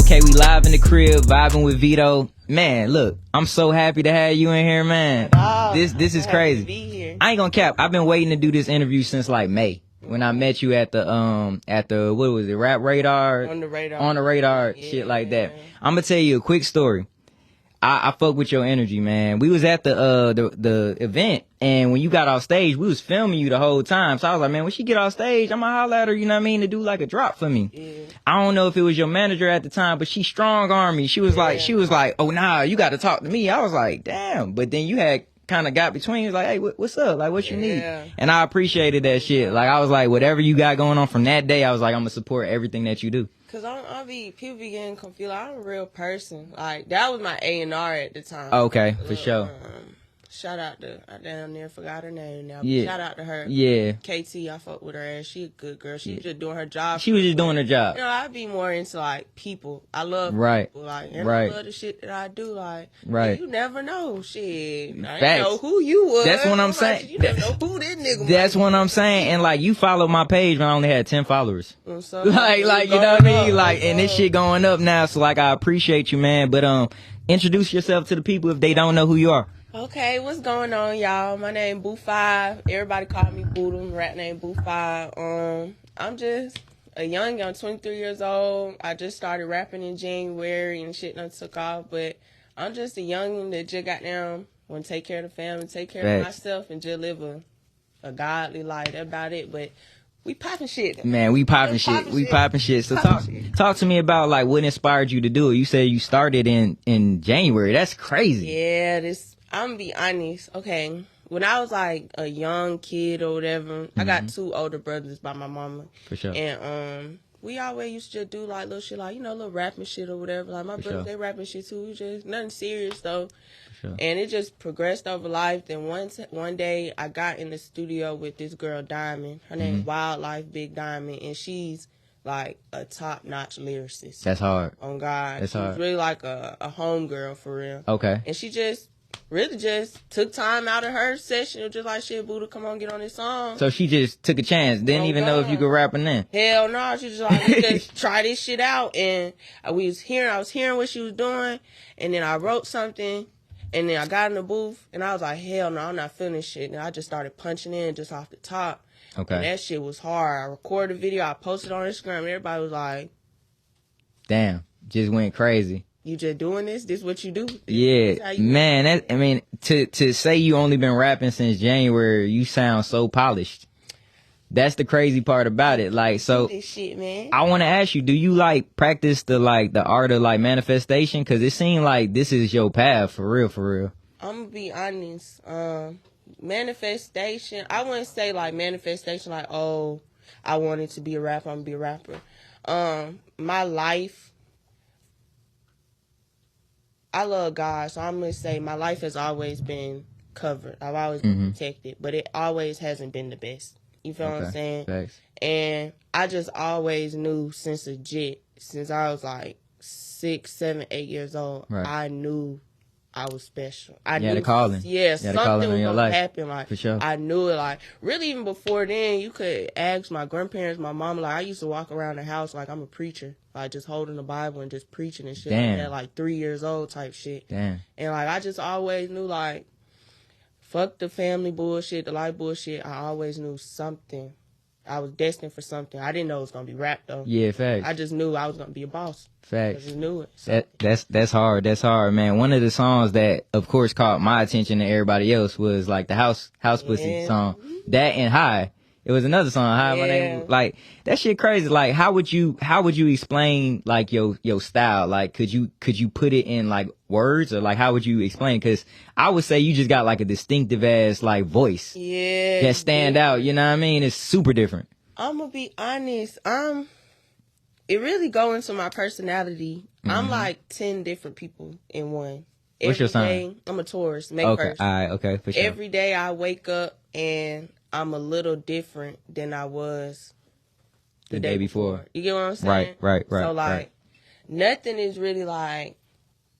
Okay, we live in the crib, vibing with Vito. Man, look, I'm so happy to have you in here, man. This is crazy. To be here. I ain't gonna cap. I've been waiting to do this interview since like May. When I met you at the what was it, Rap Radar? On the radar. On the radar, Yeah. shit like that. I'm gonna tell you a quick story. I fuck with your energy, man. We was at the event, and when you got off stage, we was filming you the whole time. So I was like, man, when she get off stage, I'ma holler at her, you know what I mean, to do like a drop for me. Yeah. I don't know if it was your manager at the time, but she strong armed me. She was like, oh nah, you got to talk to me. I was like, damn. But then you had kind of got between. You was like, hey, what's up? Like, what you need? And I appreciated that shit. Like, I was like, whatever you got going on from that day, I was like, I'm gonna support everything that you do. Cause people be getting confused. I'm a real person. Like that was my A&R at the time. Okay, for sure. Shout out to I damn near forgot her name now. Yeah. Shout out to her. Yeah. KT, I fuck with her ass. She a good girl. She was just doing her job. She was just doing her job. You know, I be more into like people. I love people. Like, and I love the shit that I do. Like, you never know. Shit, I didn't know who you was. That's what I'm saying. You never know who this nigga. That's what I'm saying. And like, you followed my page when I only had 10 followers. So, like you know what I mean? Like, and this shit going up now. So like, I appreciate you, man. But introduce yourself to the people if they don't know who you are. Okay, what's going on, y'all? My name Bu5. Everybody call me Buddha. Rap name Bu5. I'm just a young. I'm 23 years old. I just started rapping in January and shit done took off. But I'm just a youngin' that just got down, want to take care of the family, take care of myself, and just live a godly life. That's about it. But we popping shit. Man, we popping shit. We popping shit. So talk to me about like what inspired you to do it. You said you started in January. That's crazy. Yeah, I'm gonna be honest. Okay, when I was like a young kid or whatever, I got 2 older brothers by my mama. For sure. And we always used to do like little shit, like little rapping shit or whatever. Like my brothers, they rapping shit too. Just nothing serious though. Sure. And it just progressed over life. Then one day I got in the studio with this girl Diamond. Her name is Wildlife Big Diamond, and she's like a top-notch lyricist. That's hard. On God, that's hard. She's really like a homegirl for real. Okay. And she just took time out of her session. It was just like, shit, Buddha, come on, get on this song. So she just took a chance. Didn't even know if you could rap or not. Hell no. She just like, just try this shit out. And I was hearing what she was doing. And then I wrote something. And then I got in the booth. And I was like, hell no, I'm not feeling this shit. And I just started punching in just off the top. Okay. And that shit was hard. I recorded a video. I posted on Instagram. And everybody was like, damn, just went crazy. You just doing this? This what you do? Man. I mean, to say you only been rapping since January, you sound so polished. That's the crazy part about it. Like, so this shit, man. I want to ask you, do you like practice the art of like manifestation? Because it seemed like this is your path for real, for real. I'm gonna be honest. Manifestation. I wouldn't say like manifestation, like, oh, I wanted to be a rapper. I'm gonna be a rapper. My life. I love God, so I'm going to say my life has always been covered. I've always been protected, but it always hasn't been the best. You feel what I'm saying? Thanks. And I just always knew since I was like 6, 7, 8 years old, I knew I was special. I knew the calling. Yeah, something was going to happen. Like, for sure. I knew it. Like, really, even before then, you could ask my grandparents, my mama. Like, I used to walk around the house like I'm a preacher. Like, just holding the Bible and just preaching and shit. Damn. At like 3 years old type shit. Damn. And, like, I just always knew, like, fuck the family bullshit, the life bullshit. I always knew something. I was destined for something. I didn't know it was going to be rap, though. Yeah, facts. I just knew I was going to be a boss. Facts. I just knew it. So. That's hard. That's hard, man. One of the songs that, of course, caught my attention and everybody else was, like, the House Pussy song. That and High. It was another song, High. My name, like, that shit crazy. Like, how would you explain, like, your style? Like, could you put it in, like, words? Or, like, how would you explain? Because I would say you just got, like, a distinctive ass, like, voice. Yeah. That stand out, you know what I mean? It's super different. I'm gonna be honest. It really go into my personality. I'm like 10 different people in one. What's your sign? I'm a Taurus. May Okay, 1st. all right, okay, for sure. Every day I wake up and I'm a little different than I was the day before. You get what I'm saying? Right. So like, nothing is really like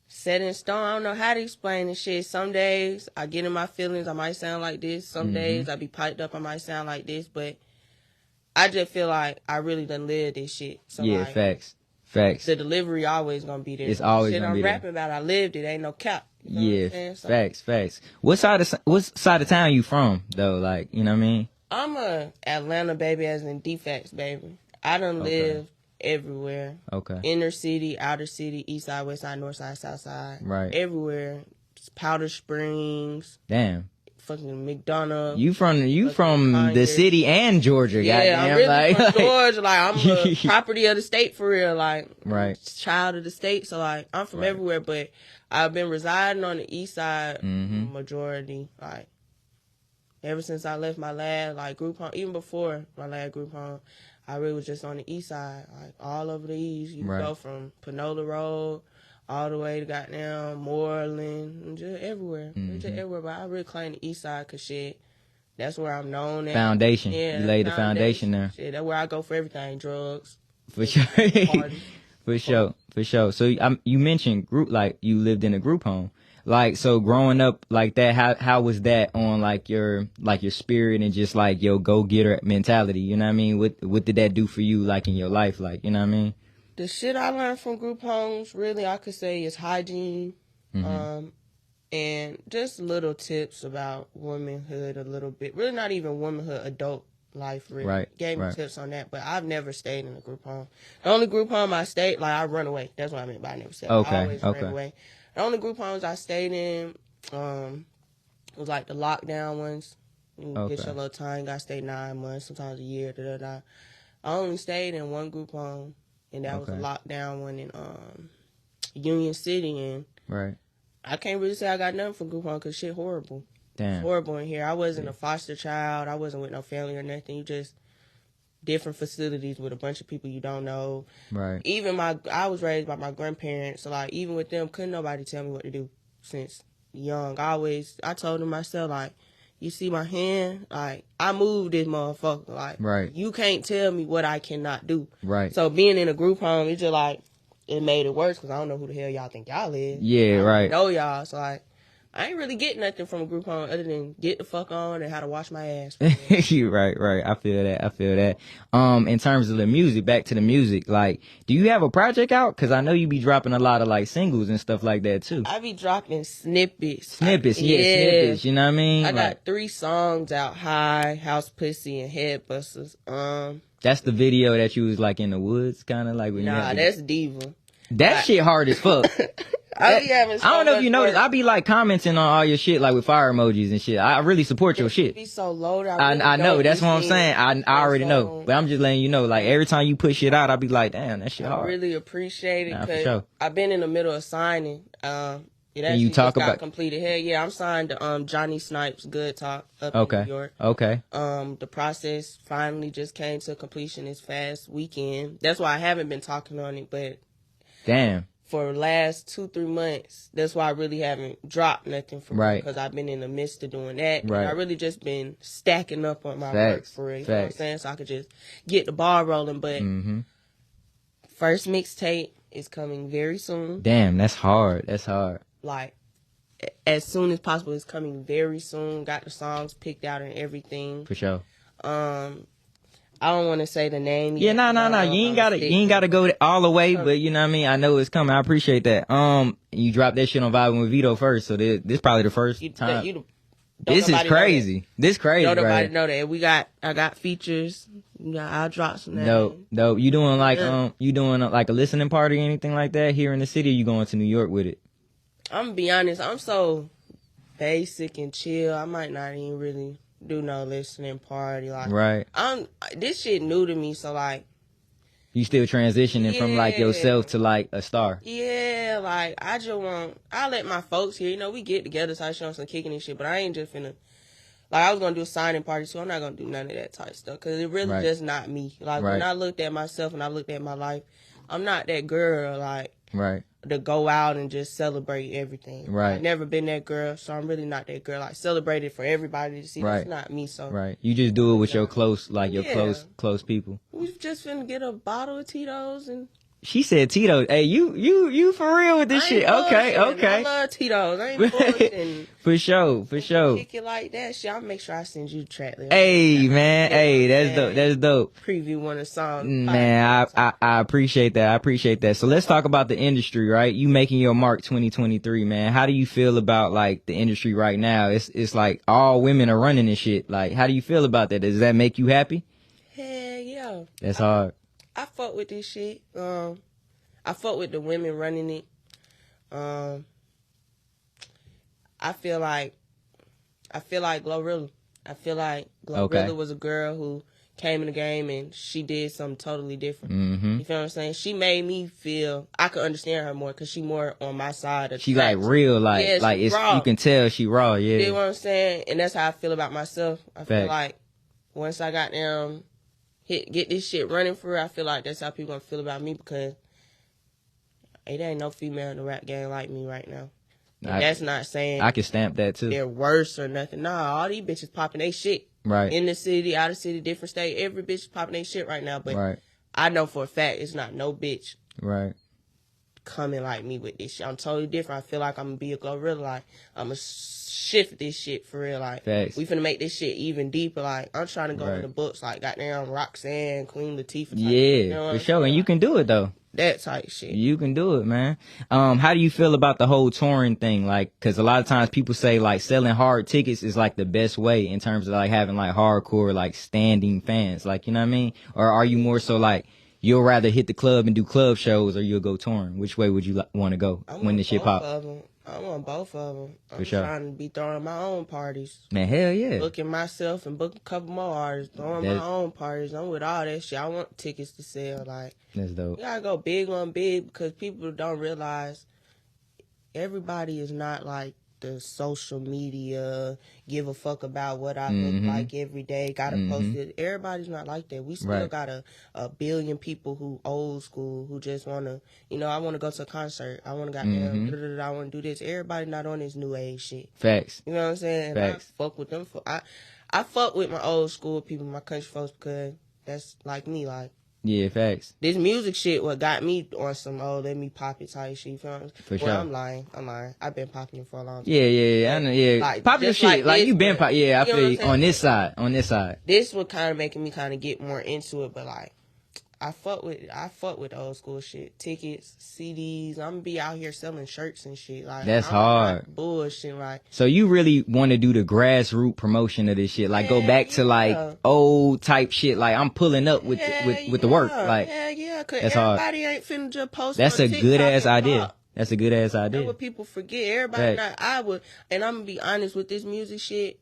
set in stone. I don't know how to explain this shit. Some days I get in my feelings, I might sound like this. Some days I be piped up, I might sound like this. But I just feel like I really done lived this shit. So yeah, like, facts. Facts. The delivery always gonna be there. It's always shit gonna I'm be there. rapping about, I lived it. Ain't no cap. You know what I'm saying? So, Facts. What side of town you from though? Like, you know what I mean? I'm a Atlanta baby, as in defects baby. I done lived everywhere. Okay. Inner city, outer city, east side, west side, north side, south side. Right. Everywhere. Powder Springs. Damn. Fucking McDonough. You from the city and Georgia, yeah, goddamn. I'm really like, from Georgia. Like, I'm a property of the state for real. Like, right. Child of the state. So, like, I'm from everywhere, but I've been residing on the east side majority. Like, ever since I left my last, like, group home, even before my last group home, I really was just on the east side. Like, all over the east. You can go from Panola Road all the way to goddamn Moreland, just everywhere. Just everywhere. But I really claim the east side because shit, that's where I'm known at. Foundation. Yeah, you laid the foundation there. Shit, that's where I go for everything. Drugs. For sure. Parties. For sure. So you mentioned group, like you lived in a group home. Like, so growing up like that, how was that on like your spirit and just like your go-getter mentality? You know what I mean? What did that do for you like in your life? Like, you know what I mean? The shit I learned from group homes, really, I could say, is hygiene, and just little tips about womanhood a little bit. Really not even womanhood, adult life, really. Right, Gave me tips on that, but I've never stayed in a group home. The only group home I stayed, like, I run away. That's what I meant by I never stayed. Okay, I always ran away. The only group homes I stayed in was, like, the lockdown ones. You get your little time, gotta stay 9 months, sometimes a year, da-da-da. I only stayed in one group home. And that was a lockdown one in Union City. And I can't really say I got nothing from group home because shit horrible. Damn. It's horrible in here. I wasn't a foster child. I wasn't with no family or nothing. You just different facilities with a bunch of people you don't know. Right. Even I was raised by my grandparents. So, like, even with them, couldn't nobody tell me what to do since young. I told them myself, like, you see my hand? Like, I moved this motherfucker. Like, you can't tell me what I cannot do. Right. So, being in a group home, it's just like, it made it worse because I don't know who the hell y'all think y'all is. Yeah, I don't know y'all. So, like, I ain't really get nothing from a group home other than get the fuck on and how to wash my ass. Right. I feel that. In terms of the music, back to the music, like, do you have a project out? Because I know you be dropping a lot of, like, singles and stuff like that, too. I be dropping snippets. Snippets, you know what I mean? I got 3 songs out, High, House Pussy, and Head Busters. That's the video that you was, like, in the woods, kind of, like, when that's Diva. That shit hard as fuck. I don't know if you noticed. I be like commenting on all your shit, like with fire emojis and shit. I really support your shit. Be so low. I know. That's what I'm saying. I already know, but I'm just letting you know. Like every time you put shit out, I be like, damn, that shit hard. I really appreciate it because sure. I've been in the middle of signing. It actually you talk just got about completed. Hell yeah, I'm signed to Johnny Snipes' Good Talk up in New York. Okay. The process finally just came to completion this past weekend. That's why I haven't been talking on it, but damn. For the last 2-3 months, that's why I really haven't dropped nothing from it because I've been in the midst of doing that. Right. And I really just been stacking up on my work for it. You know what I'm saying? So I could just get the ball rolling. But first mixtape is coming very soon. Damn, that's hard. Like, as soon as possible, it's coming very soon. Got the songs picked out and everything. For sure. I don't want to say the name. Yeah, no. You ain't gotta go all the way, but you know what I mean. I know it's coming. I appreciate that. You dropped that shit on Vibing with Vito first, so this probably the first time. This is crazy. This crazy. Don't nobody know that. I got features. I'll drop some. Dope. You doing like like a listening party or anything like that here in the city? Or you going to New York with it? I'm gonna be honest. I'm so basic and chill. I might not even really do no listening party. Like, this shit new to me, so like you still transitioning from like yourself to like a star. Yeah, like I let my folks here, you know, we get together, so I show some kicking and shit, but I ain't just finna, like, I was gonna do a signing party, so I'm not gonna do none of that type stuff, cause it really just not me. Like, when I looked at myself and I looked at my life, I'm not that girl, like, to go out and just celebrate everything. I've never been that girl, so I'm really not that girl. Like, celebrate it for everybody to see. That's not me. So you just do it with your close, like your close people. We just finna get a bottle of Tito's and She said Tito's. Hey, you for real with this shit? Okay. I love Tito's. I ain't bullshitting. For sure. Kick it like that. Shit, I'll make sure I send you the track list. Hey, man. Hey, that's dope. Preview one of the songs. Man, I appreciate that. So let's talk about the industry, right? You making your mark 2023, man. How do you feel about like the industry right now? It's like all women are running this shit. Like, how do you feel about that? Does that make you happy? Hell yeah. That's hard. I fuck with this shit. I fuck with the women running it. I feel like Glorilla. I feel like Glorilla was a girl who came in the game and she did something totally different. Mm-hmm. You feel what I'm saying? She made me feel I could understand her more because she more on my side of the She tracks. like real, like it's raw. you can tell she raw. Yeah. You know what I'm saying? And that's how I feel about myself. I feel like once I got them get this shit running for her, I feel like that's how people gonna feel about me because it ain't no female in the rap game like me right now. That's not saying I can stamp that too. They're worse or nothing. Nah, all these bitches popping they shit. Right. In the city, out of city, different state. Every bitch is popping they shit right now. But I know for a fact it's not no bitch coming like me with this shit. I'm totally different. I feel like I'm gonna be a Glorilla. Like I'm gonna shift this shit for real. Like we finna make this shit even deeper. Like I'm trying to go in the books like goddamn Roxanne, Queen Latifah. Type, you know for sure. And you can do it though. That type shit. You can do it, man. How do you feel about the whole touring thing? Like, cause a lot of times people say like selling hard tickets is like the best way in terms of like having like hardcore, like standing fans. Like, you know what I mean? Or are you more so like, you'll rather hit the club and do club shows or you'll go touring? Which way would you want to go when this shit pop? I want both of them. I'm sure. trying to be throwing my own parties. Man, hell yeah. Booking myself and book a couple more artists. Throwing my own parties. I'm with all that shit. I want tickets to sell. Like, that's dope. You gotta go big on big because people don't realize everybody is not like the social media, give a fuck about what I look like every day, gotta post it. Everybody's not like that. We still got a billion people who old school, who just wanna, I wanna go to a concert. I wanna goddamn, I wanna do this. Everybody not on this new age shit. Facts. You know what I'm saying? Facts. I fuck with them. I fuck with my old school people, my country folks, because that's like me, like. Yeah, facts. This music shit what got me on some let me pop it type shit. You feel me? For sure. I'm lying. I've been popping it for a long time. Yeah. I know. Yeah, like, popular shit. Like you been pop. Yeah, I feel you on this side. This was kind of making me kind of get more into it, but like I fuck with old school shit. Tickets, CDs. I'm gonna be out here selling shirts and shit. Like that's hard. Bullshit, right? So you really want to do the grassroots promotion of this shit? Like go back to like old type shit. Like I'm pulling up with the work. Like cause that's everybody hard. Ain't finna just post. That's on a TikTok good ass idea. Pop. That's a good ass idea. That's what people forget. Everybody not. I would, and I'm gonna be honest with this music shit.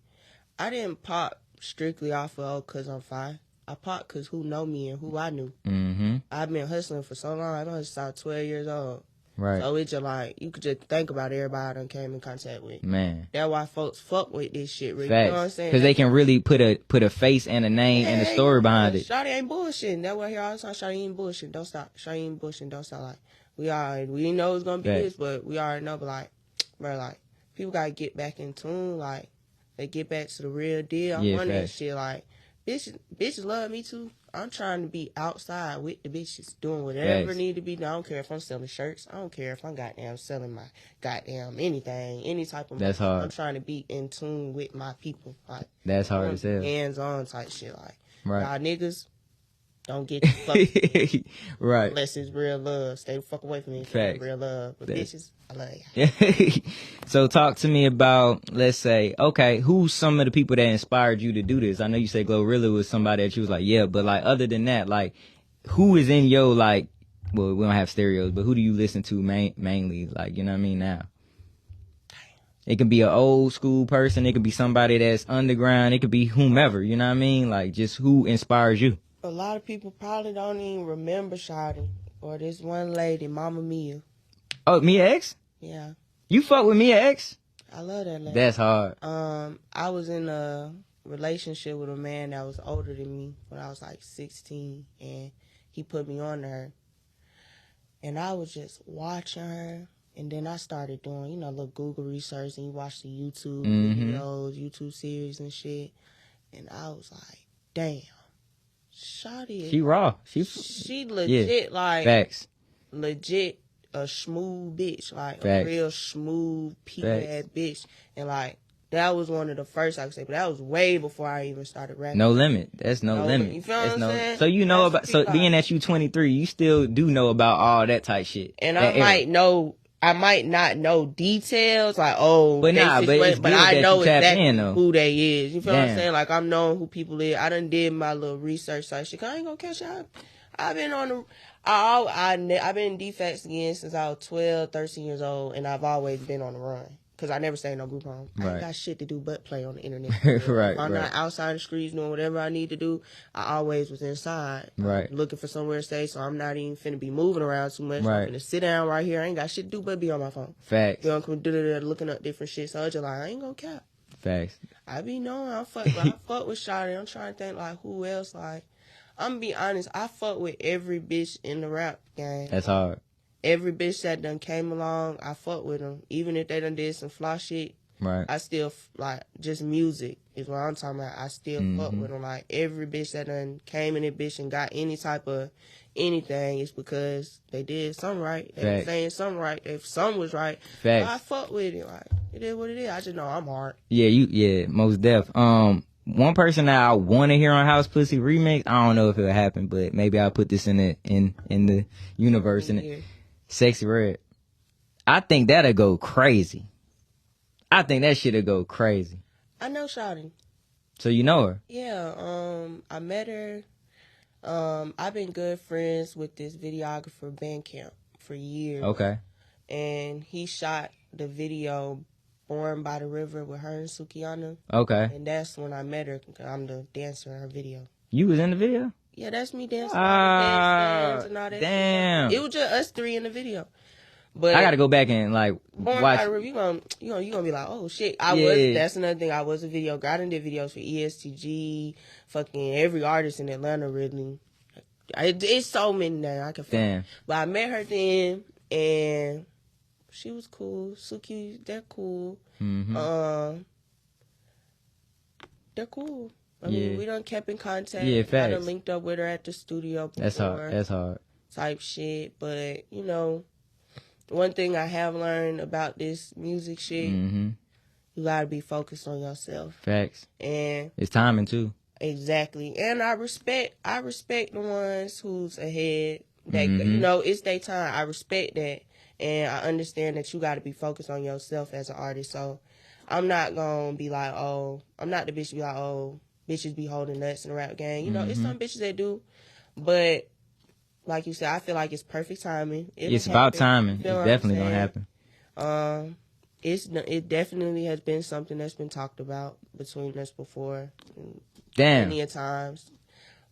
I didn't pop strictly off of cause I'm fine. I popped cause who know me and who I knew. Mm-hmm. I've been hustling for so long. I've been hustling since 12 years old. Right. So it's just like you could just think about everybody I done came in contact with. Man. That's why folks fuck with this shit. Really. Facts. You know what I'm saying? Cause they can really put a face and a name and a story behind it. Shawty ain't bullshitting. That's what I hear all the time. Shawty ain't bullshitting. Don't stop. Shawty ain't bullshitting. Don't stop. Like we know it's gonna be this, but we already know. But like, bro, like people gotta get back in tune. Like they get back to the real deal. I'm on that shit. Like bitches love me too. I'm trying to be outside with the bitches, doing whatever need to be done. I don't care if I'm selling shirts. I don't care if I'm goddamn selling my goddamn anything, any type of. That's hard. I'm trying to be in tune with my people. Like that's hard as hell. Hands on type shit. Like right. Y'all niggas don't get the fuck right. Unless it's real love. Stay the fuck away from me. Facts. Real love. But bitches, I love y'all. So talk to me about, let's say, okay, who's some of the people that inspired you to do this? I know you say Glorilla was somebody that you was like, yeah, but like other than that, like who is in your like, well, we don't have stereos, but who do you listen to mainly? Like, you know what I mean now? It could be an old school person. It could be somebody that's underground. It could be whomever, you know what I mean? Like just who inspires you? A lot of people probably don't even remember Shawty or this one lady, Mama Mia. Oh, Mia X? Yeah. You fuck with Mia X? I love that lady. That's hard. I was in a relationship with a man that was older than me when I was like 16, and he put me on to her. And I was just watching her, and then I started doing, little Google research, and you watch the YouTube videos, YouTube series and shit. And I was like, damn. Shawty, she raw. She legit, like facts. legit a smooth bitch, like Facts. a real smooth, people-ass bitch. And, like, that was one of the first I could say, but that was way before I even started rapping. No limit. That's no limit. You feel what I'm saying? So you know about, so being that you 23, you still do know about all that type shit. And I might not know details, like, but I know exactly in, who they is. You feel what I'm saying? Like, I'm knowing who people is. I done did my little research type shit. I ain't gonna catch y'all. I've been on the, I've been in defects again since I was 12, 13 years old, and I've always been on the run. Because I never stay in no group home. I ain't got shit to do but play on the internet. If I'm not outside the streets doing whatever I need to do. I always was inside. Looking for somewhere to stay, so I'm not even finna be moving around too much. I'm finna sit down right here. I ain't got shit to do but be on my phone. Facts. You know, looking up different shit. So I just like, I ain't gonna cap. Facts. I be knowing I fuck with Shawty. I'm trying to think like who else. Like, I'm gonna be honest, I fuck with every bitch in the rap game. That's hard. Every bitch that done came along, I fuck with them. Even if they done did some flaw shit, I still, like, just music is what I'm talking about. I still fuck with them. Like, every bitch that done came in this bitch and got any type of anything is because they did something right. They were saying something right. If something was right, I fuck with it. Like, it is what it is. I just know I'm hard. Yeah, most def. One person that I want to hear on House Pussy remix, I don't know if it'll happen, but maybe I'll put this in the universe. Sexy Red. I think that'll go crazy. I think that shit'll go crazy. I know Shawty. So you know her? Yeah, I met her. I've been good friends with this videographer Bandcamp for years. Okay. And he shot the video Born by the River with her and Sukiyana. Okay. And that's when I met her. I'm the dancer in her video. You was in the video? Yeah, that's me dancing. And all that damn. Shit. It was just us three in the video. But I gotta go back and like Born watch. By the River, you gonna be like, oh shit. That's another thing. I was a video girl. I done did videos for ESTG, fucking every artist in Atlanta really. It's so many now I can find. But I met her then and she was cool. Suki, they're cool. They're cool. I mean, we done kept in contact. Yeah, facts. I done linked up with her at the studio before. That's hard. Type shit. But, you know, one thing I have learned about this music shit, you gotta be focused on yourself. Facts. And it's timing too. Exactly. And I respect the ones who's ahead. That you know, it's their time. I respect that. And I understand that you gotta be focused on yourself as an artist. So I'm not gonna be like, oh, I'm not the bitch to be like, oh, bitches be holding nuts in the rap game. You know, it's some bitches that do. But like you said, I feel like it's perfect timing. It's about timing. It's definitely gonna happen. It definitely has been something that's been talked about between us before. Many of times.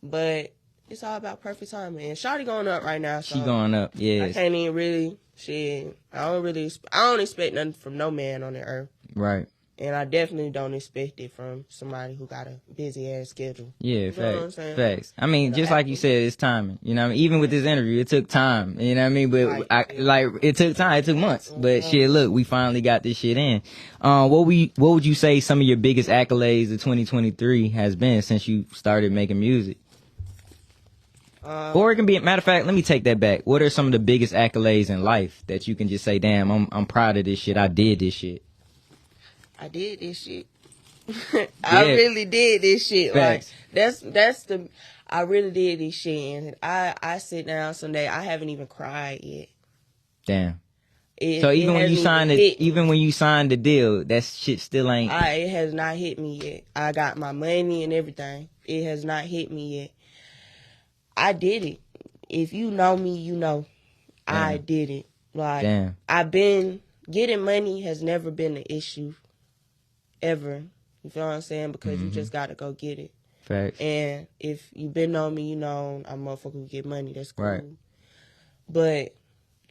But it's all about perfect timing. And Shawty going up right now. So she going up, yeah. I can't even really, I don't expect nothing from no man on the earth. Right. And I definitely don't expect it from somebody who got a busy ass schedule. Yeah, facts. I mean, just like you said, it's timing. You know what I mean? Even with this interview, it took time. You know what I mean? But it took time. It took months. But shit, look, we finally got this shit in. What would you say some of your biggest accolades of 2023 has been since you started making music? Or it can be, matter of fact, let me take that back. What are some of the biggest accolades in life that you can just say, damn, I'm proud of this shit. I did this shit. I did this shit. I really did this shit. Facts. Like I really did this shit. And I sit down someday, I haven't even cried yet. Damn. So even when you signed the deal, that shit still ain't. It has not hit me yet. I got my money and everything. It has not hit me yet. I did it. If you know me, you know. Damn. I did it. Like, damn. Getting money has never been an issue. Ever. You feel what I'm saying? Because you just gotta go get it. Facts. And if you been on me, you know I'm a motherfucker who get money. That's cool. Right. But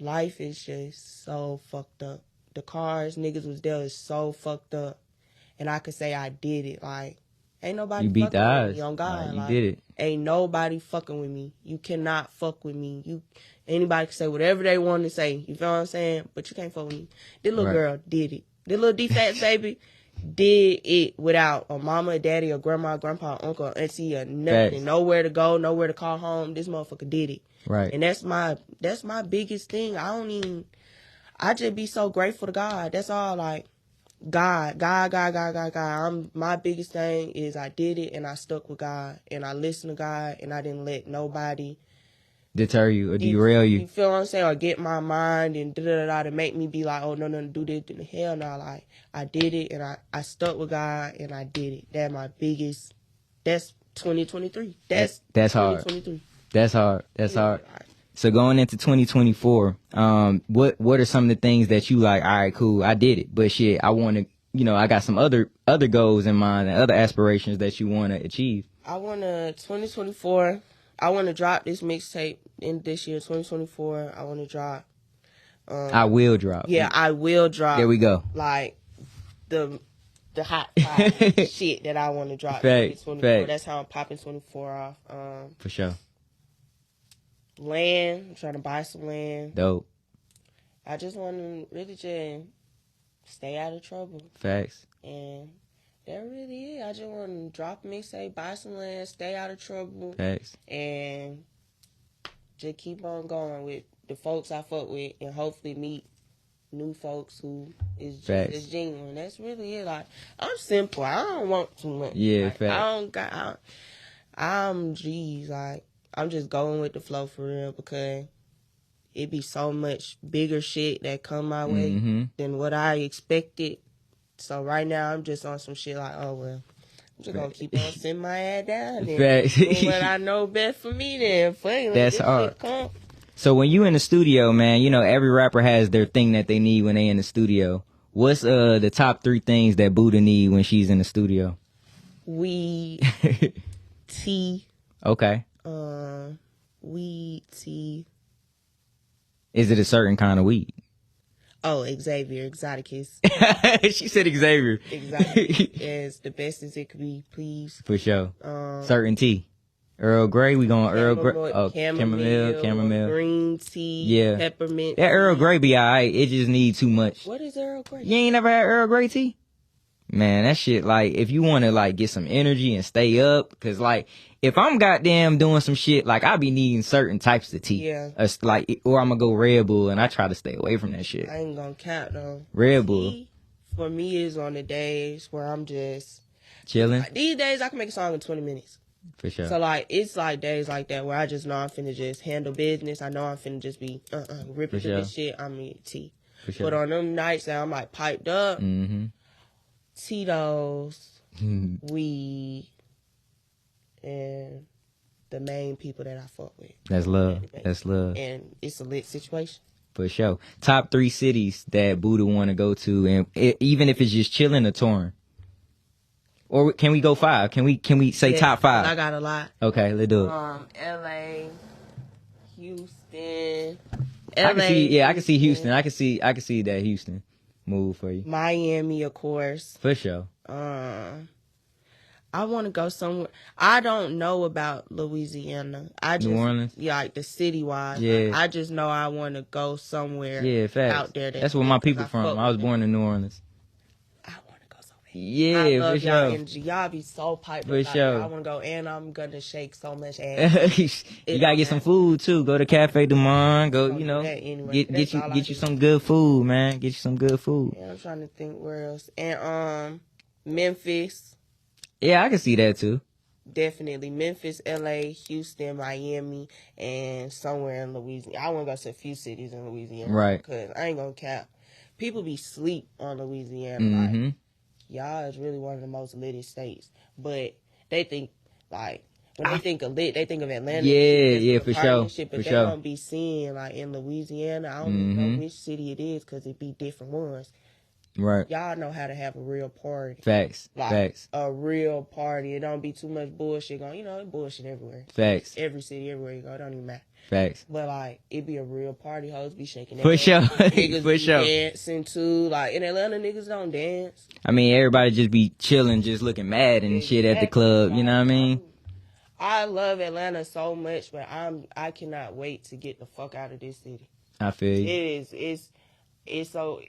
life is just so fucked up. The cars niggas was there is so fucked up. And I could say I did it. Like, ain't nobody you beat fucking the odds. with me on God. You did it. Ain't nobody fucking with me. You cannot fuck with me. Anybody can say whatever they want to say. You feel what I'm saying? But you can't fuck with me. This little girl did it. This little D-Fats baby did it without a mama, a daddy, or grandma, grandpa, uncle, or auntie, or nothing. Facts. Nowhere to go, nowhere to call home. This motherfucker did it. Right. And that's my biggest thing. I just be so grateful to God. That's all. Like, God. My biggest thing is I did it and I stuck with God and I listened to God and I didn't let nobody deter you or derail you. You feel what I'm saying? Or get my mind and to make me be like, oh, no, do this. Hell no. Like, I did it and I stuck with God and I did it. That's my biggest, that's 2023. That's hard. 2023. That's hard. That's hard. So going into 2024, what are some of the things that you like, all right, cool, I did it, but shit, I want to, I got some other goals in mind and other aspirations that you want to achieve? 2024, I want to drop this mixtape in this year, 2024. I want to drop. I will drop. Yeah, I will drop. There we go. Like, the hot shit that I want to drop. Facts. That's how I'm popping 24 off. For sure. Land. I'm trying to buy some land. Dope. I just want to really just stay out of trouble. Facts. And that really is. I just want to drop a mixtape, buy some land, stay out of trouble. Facts. And just keep on going with the folks I fuck with and hopefully meet new folks who is just as genuine. That's really it. Like, I'm simple. I don't want too much. Yeah, like, facts. I'm just going with the flow for real because it be so much bigger shit that come my way than what I expected. So right now I'm just on some shit like, oh well, I'm just gonna keep on sitting my ass down and do what I know best for me then. That's hard. So when you in the studio, man, every rapper has their thing that they need when they in the studio. What's the top 3 things that Buddha need when she's in the studio? Weed, tea. Okay. Weed, tea. Is it a certain kind of weed? Oh, Xavier, Exoticus. She said Xavier. Exotic is the best as it could be, please. For sure. Certain tea. Earl Grey, we going Earl Grey. Oh, chamomile. Green tea. Yeah. Peppermint. That Earl Grey be alright. It just need too much. What is Earl Grey? You ain't never had Earl Grey tea? Man, that shit, like, if you want to, like, get some energy and stay up, because, like, if I'm goddamn doing some shit, like, I be needing certain types of tea. Yeah. Or I'm going to go Red Bull, and I try to stay away from that shit. I ain't going to count, though. Red Bull. Tea, for me, is on the days where I'm just... chilling? Like, these days, I can make a song in 20 minutes. For sure. So, like, it's, like, days like that where I just know I'm finna just handle business. I know I'm finna just be, ripping through this shit. I'm eating tea. For sure. But on them nights that I'm, like, piped up... Tito's, weed, and the main people that I fuck with. That's love. That's love. And it's a lit situation. For sure. Top 3 cities that Buddha want to go to, and even if it's just chilling or touring. Or can we go 5? Can we say top 5? I got a lot. Okay, let's do it. LA, Houston. I can see Houston. I can see that Houston move for you. Miami, of course. For sure. I want to go somewhere. I don't know about Louisiana. New Orleans? Yeah, like the city-wise. Yeah. I just know I want to go somewhere out there. That's where my people from. I was born in New Orleans. I want to go so bad. Yeah, I love for y'all sure. energy. Y'all be so piped For up. sure. I want to go, and I'm going to shake so much ass. You got to get some food, too. Go to Cafe Du Monde. Go, get you some good food, man. Get you some good food. Yeah, I'm trying to think where else. And Memphis. Yeah, I can see that too. Definitely. Memphis, LA, Houston, Miami, and somewhere in Louisiana. I want to go to a few cities in Louisiana. Right. Because I ain't going to cap. People be sleep on Louisiana. Like, y'all is really one of the most lit states. But they think, like, when they think of lit, they think of Atlanta. Yeah, for sure. Shit, but for they sure. don't be seeing, like, in Louisiana. I don't even know which city it is because it be different ones. Right. Y'all know how to have a real party. Facts. Like, Facts. A real party. It don't be too much bullshit going. Bullshit everywhere. Facts. Every city, everywhere you go, it don't even matter. Facts. But, like, it be a real party. Hoes be shaking their For sure. Niggas For be sure. dancing, too. Like, in Atlanta, niggas don't dance. I mean, everybody just be chilling, just looking mad and shit at the club. You know what I mean? I love Atlanta so much, but I cannot wait to get the fuck out of this city. I feel you. It's so...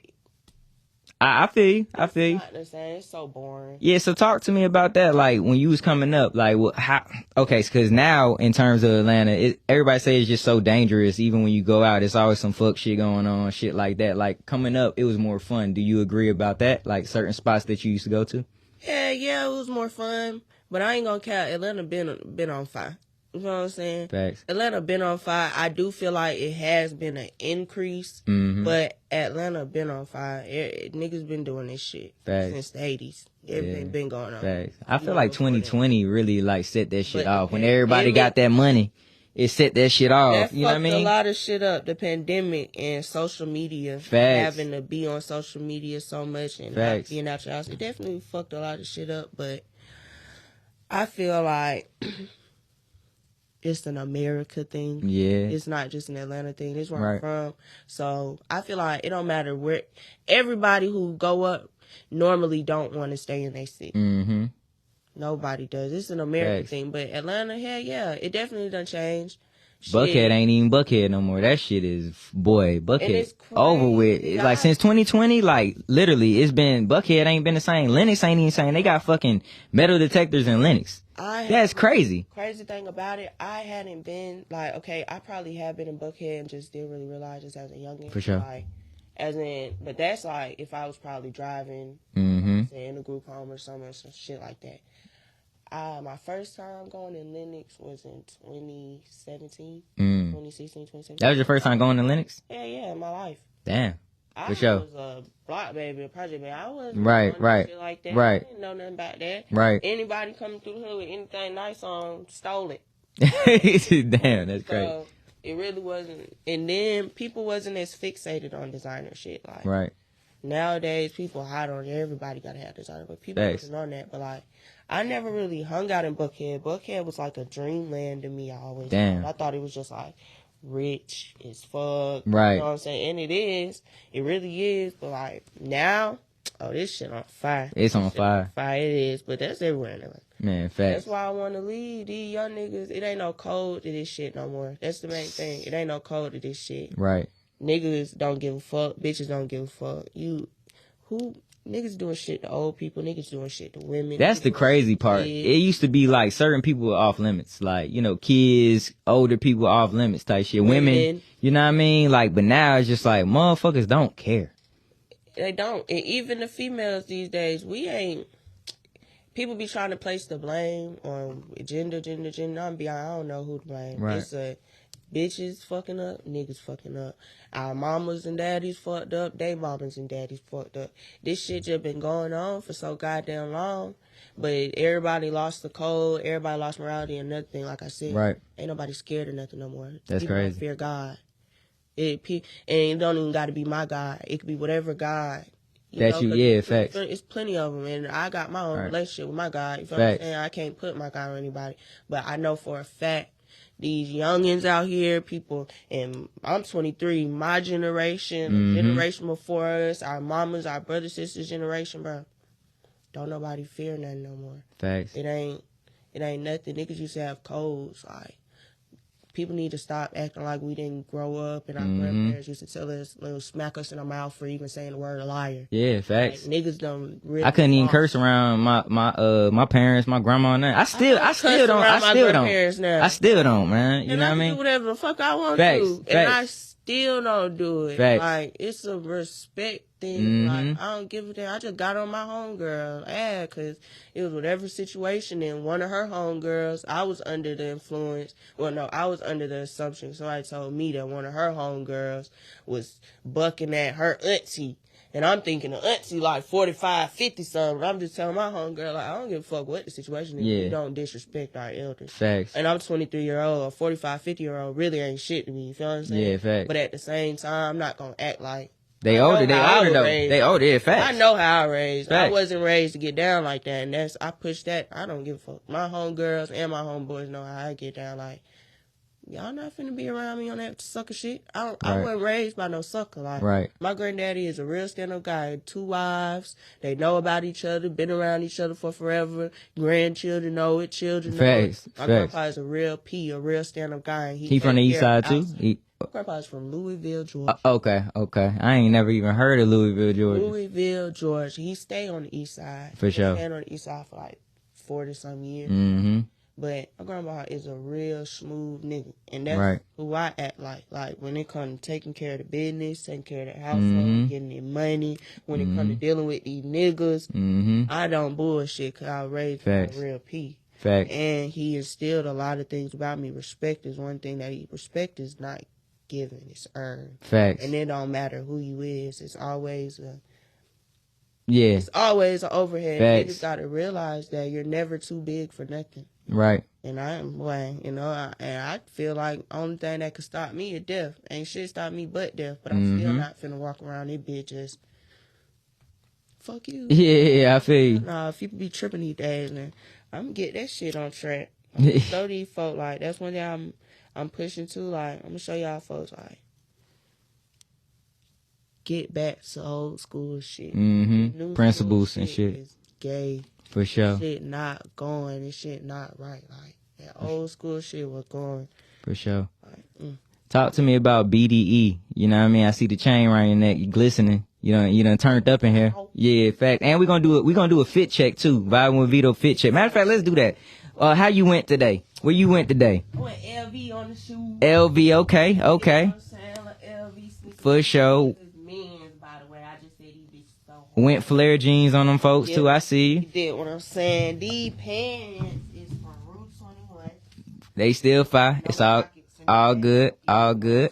I feel you. It's not the same. It's so boring. Yeah, so talk to me about that. Like when you was coming up, like how? Okay, because now in terms of Atlanta, everybody say it's just so dangerous. Even when you go out, it's always some fuck shit going on, shit like that. Like coming up, it was more fun. Do you agree about that? Like certain spots that you used to go to? Yeah, it was more fun. But I ain't gonna count. Atlanta been on fire. You know what I'm saying? Facts. Atlanta been on fire. I do feel like it has been an increase, but Atlanta been on fire. Niggas been doing this shit since the 80s. Everything been going on. Facts. I feel like 2020 really like set that shit off. When everybody got that money, it set that shit off. That you know what I mean? a lot of shit up. The pandemic and social media. Facts. Having to be on social media so much and not being out your house. It definitely fucked a lot of shit up, but I feel like it's an America thing. Yeah. It's not just an Atlanta thing. It's where I'm from. So I feel like it don't matter where. Everybody who go up normally don't want to stay in their city. Nobody does. It's an American thing. But Atlanta, hell yeah. It definitely done changed. Buckhead ain't even Buckhead no more. That shit is, Buckhead over with. It's like since 2020, like literally, it's been, Buckhead ain't been the same. Lennox ain't even same. They got fucking metal detectors in Lennox. That's crazy. Crazy thing about it, I hadn't been, like, okay, I probably have been in Buckhead and just didn't really realize just as a youngin'. For sure. Like, but that's like if I was probably driving, say in a group home or something, some shit like that. My first time going in Lennox was in 2017, 2016, 2017. That was your first time going to Lennox? Yeah, in my life. Damn. I sure. was a block baby, a project baby. I wasn't shit like that. Right. I didn't know nothing about that. Right. Anybody coming through the hood with anything nice on, stole it. Damn, that's crazy. So, it really wasn't. And then people wasn't as fixated on designer shit. Like, nowadays, people hot on it. Everybody got to have designer. But people wasn't on that. But, like, I never really hung out in Buckhead. Buckhead was like a dreamland to me. I always thought. I thought it was just like rich as fuck. Right. You know what I'm saying? And it is. It really is. But like now, this shit on fire. It's on fire. Fire it is. But that's everywhere in Atlanta. Man, facts. That's why I want to leave these young niggas. It ain't no code to this shit no more. That's the main thing. It ain't no code to this shit. Right. Niggas don't give a fuck. Bitches don't give a fuck. Niggas doing shit to old people. Niggas doing shit to women. That's the crazy part. It used to be like certain people were off limits. Like, you know, kids, older people off limits type shit. Women, you know what I mean? Like, but now it's just like motherfuckers don't care. They don't. And even the females these days, we ain't. People be trying to place the blame on gender. I don't know who to blame. Right. It's bitches fucking up, niggas fucking up. Our mamas and daddies fucked up, they mamas and daddies fucked up. This shit just been going on for so goddamn long. But everybody lost the code, everybody lost morality, and another thing, like I said, ain't nobody scared of nothing no more. That's people crazy. Fear God. And it don't even got to be my God. It could be whatever God. Facts. It's plenty of them, and I got my own relationship with my God. You feel what I'm saying? I can't put my God on anybody, but I know for a fact these youngins out here, people, and I'm 23, my generation, generation before us, our mamas, our brothers, sisters generation, bro, don't nobody fear nothing no more. Facts. It ain't nothing. Niggas used to have codes, like. People need to stop acting like we didn't grow up and our grandparents used to tell us, smack us in the mouth for even saying the word a liar. Yeah, facts. Like, niggas don't really. I couldn't even curse around my parents, my grandma, and that. I still don't, man. You know what I mean? Do whatever the fuck I want to, and I still don't do it. Facts. Like, it's a respect thing. Like, I don't give a damn. I just got on my homegirl because it was whatever situation, and one of her homegirls, I was under the influence. Well, no, I was under the assumption. Somebody told me that one of her homegirls was bucking at her auntie. And I'm thinking the auntie like 45, 50 something. I'm just telling my homegirl, like, I don't give a fuck what the situation is. You don't disrespect our elders. Facts. And I'm 23-year-old, or 45, 50-year-old really ain't shit to me. You feel what I'm saying? Yeah, facts. But at the same time, I'm not going to act like. They older though. They older, yeah, facts. I know how I raised. Facts. I wasn't raised to get down like that. And I push that. I don't give a fuck. My homegirls and my homeboys know how I get down. Like, y'all not finna be around me on that sucker shit. I wasn't raised by no sucker. Like, my granddaddy is a real stand-up guy. 2 wives. They know about each other. Been around each other for forever. Grandchildren know it. Children know it. My grandpa is a real stand-up guy. And he from the east side too? grandpa's from Louisville, Georgia. Okay. I ain't never even heard of Louisville, Georgia. Louisville, Georgia. He stayed on the east side. For sure. He stayed on the east side for like 40-some years. Mm-hmm. But my grandpa is a real smooth nigga. And that's Right. who I act like. Like, when it comes to taking care of the business, taking care of the household, getting their money, when it comes to dealing with these niggas, I don't bullshit because I was raised by a real P. Facts. And he instilled a lot of things about me. Respect is one thing that respect is not given, it's earned. Facts. And it don't matter who you is. It's always Yeah. It's always an overhead. Facts. You just gotta realize that you're never too big for nothing. Right. And I feel like only thing that could stop me is death. Ain't shit stop me but death. But I'm still not finna walk around these bitches. Fuck you. Yeah, I feel you. Nah, if people be tripping these days, man, I'm gonna get that shit on track. I'm gonna show these folks, like, that's one thing I'm pushing to. Like, I'm gonna show y'all folks, like, get back to old school shit. New Principles and shit shit. is gay. For sure. Shit not going. This shit not right. Like, that old school shit was going. For sure. Like, Talk to me about BDE. You know what I mean? I see the chain around your neck. You glistening. You done turned up in here. Yeah, fact. And we're gonna do a fit check too. Vibing with Vito fit check. Matter of fact, let's do that. How you went today? Where you went today? I went LV on the shoes. LV, okay. You know what I'm saying? Like LV sneakers. For sure. Men's, by the way. I just said these bitches so hard. Went flare jeans on them folks too. I see you. You did what I'm saying. These pants is from Route 21. They still fire. It's all good. All good.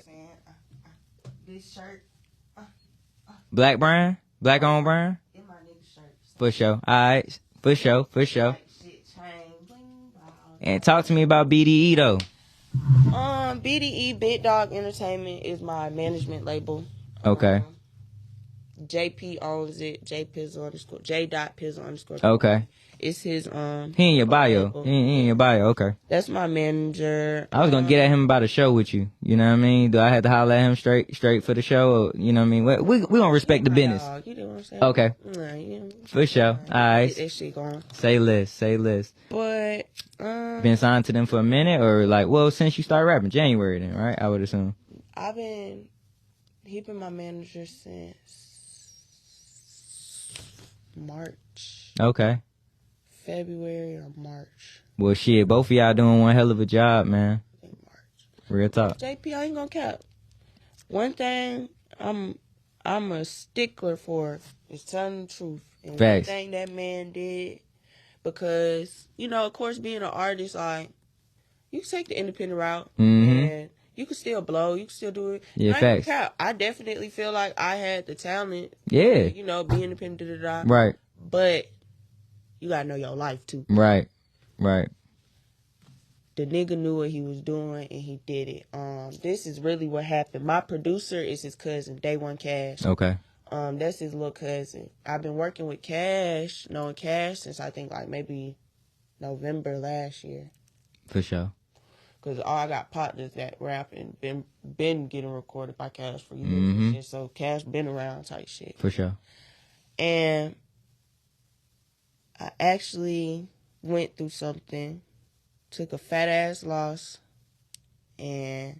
This shirt. Black Brian? Black on Brian? In my nigga shirt. For sure. Alright. For sure. And talk to me about BDE though. BDE Big Dog Entertainment is my management label. Okay. JP owns it. J.Pizzle_. Okay. It's his He in your bio. He in your bio. Okay. That's my manager. I was gonna get at him about a show with you. You know what I mean? Do I have to holler at him straight for the show? Or, you know what I mean? We gonna respect the business. Dog, you know what I'm saying? Okay. For sure. All right. Get that shit going. Say less. But been signed to them for a minute, or like, well, since you started rapping, January then, right? I would assume. He been my manager since March. Okay. February or March. Well, shit, both of y'all doing one hell of a job, man. March. Real talk. JP, I ain't gonna cap. One thing I'm a stickler for is telling the truth. And Facts. one thing that man did, because, of course, being an artist, like, you can take the independent route, and you can still blow, you can still do it. Yeah, facts. I definitely feel like I had the talent. Yeah. Be independent. Right. But you gotta know your life too. Right. The nigga knew what he was doing and he did it. This is really what happened. My producer is his cousin, Day One Cash. Okay. That's his little cousin. I've been working with Cash, knowing Cash since I think like maybe November last year. For sure. Cause I got partners that rap and been getting recorded by Cash for years and shit. So Cash been around type shit. For sure. And I actually went through something, took a fat ass loss, and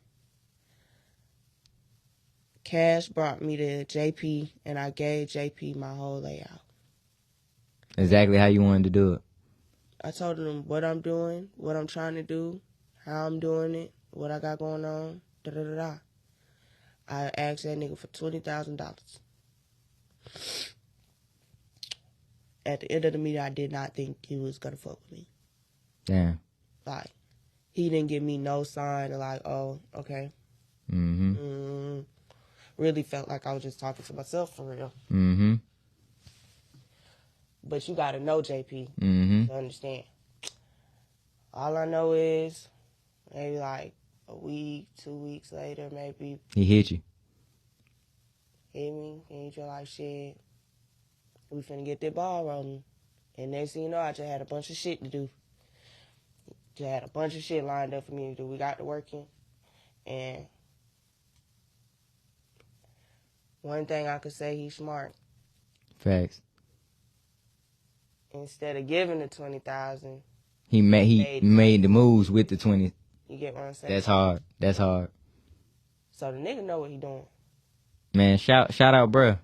Cash brought me to JP, and I gave JP my whole layout. Exactly how you wanted to do it. I told him what I'm doing, what I'm trying to do, how I'm doing it, what I got going on, da-da-da-da. I asked that nigga for $20,000. At the end of the meeting, I did not think he was going to fuck with me. Damn. Like, he didn't give me no sign of like, oh, okay. Really felt like I was just talking to myself for real. But you got to know JP to understand. All I know is maybe like a week, 2 weeks later, maybe. He hit you. Hit me, and you're like, shit, we finna get that ball rolling. And next thing you know, I just had a bunch of shit to do. Just had a bunch of shit lined up for me to do. We got to working. And one thing I could say, he's smart. Facts. Instead of giving the $20,000, he made the moves with the 20. You get what I'm saying? That's hard. So the nigga know what he doing. Man, shout out, bruh.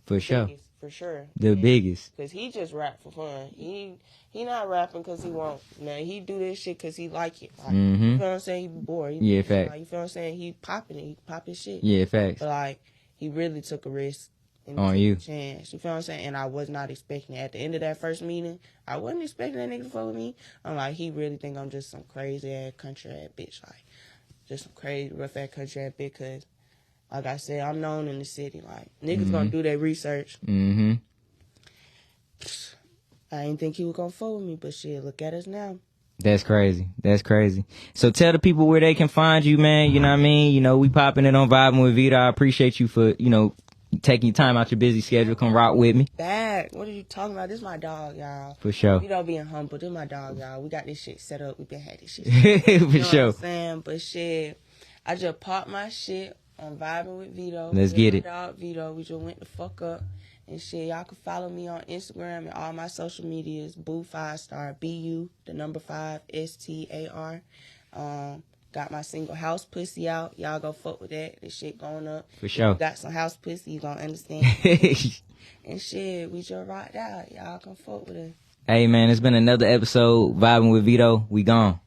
For sure. Biggest, for sure. The biggest. Because he just rap for fun. He not rapping because he won't. Man, he do this shit because he like it. Like, you feel what I'm saying? He bored. Yeah, fact. Like, you feel what I'm saying? He popping it. He popping shit. Yeah, facts. But, like, he really took a risk. And on took you. A chance. You feel what I'm saying? And I was not expecting it. At the end of that first meeting, I wasn't expecting that nigga to fuck with me. I'm like, he really think I'm just some crazy ass country ass bitch. Like, just some crazy rough ass country ass bitch. Because, like I said, I'm known in the city. Like, niggas gonna do their research. Mm-hmm. I didn't think he was gonna fuck with me, but shit, look at us now. That's crazy. That's crazy. So tell the people where they can find you, man. You know what I mean? You know, we popping it on Vibing with Vito. I appreciate you for, you know, taking your time out your busy schedule. Come rock with me. Back. What are you talking about? This is my dog, y'all. For sure. Vito being humble. This is my dog, y'all. We got this shit set up. We been had this shit For you know sure. what I'm saying? But shit, I just popped my shit on Vibing with Vito. Let's get it. My dog Vito. We just went the fuck up. And shit, y'all can follow me on Instagram and all my social medias. Bu5 star, BU, the number 5, STAR. Got my single House Pussy out. Y'all go fuck with that. This shit going up. For sure. Got some house pussy, you gonna understand. And shit, we just rocked out. Y'all can fuck with it. Hey, man, it's been another episode Vibing with Vito. We gone.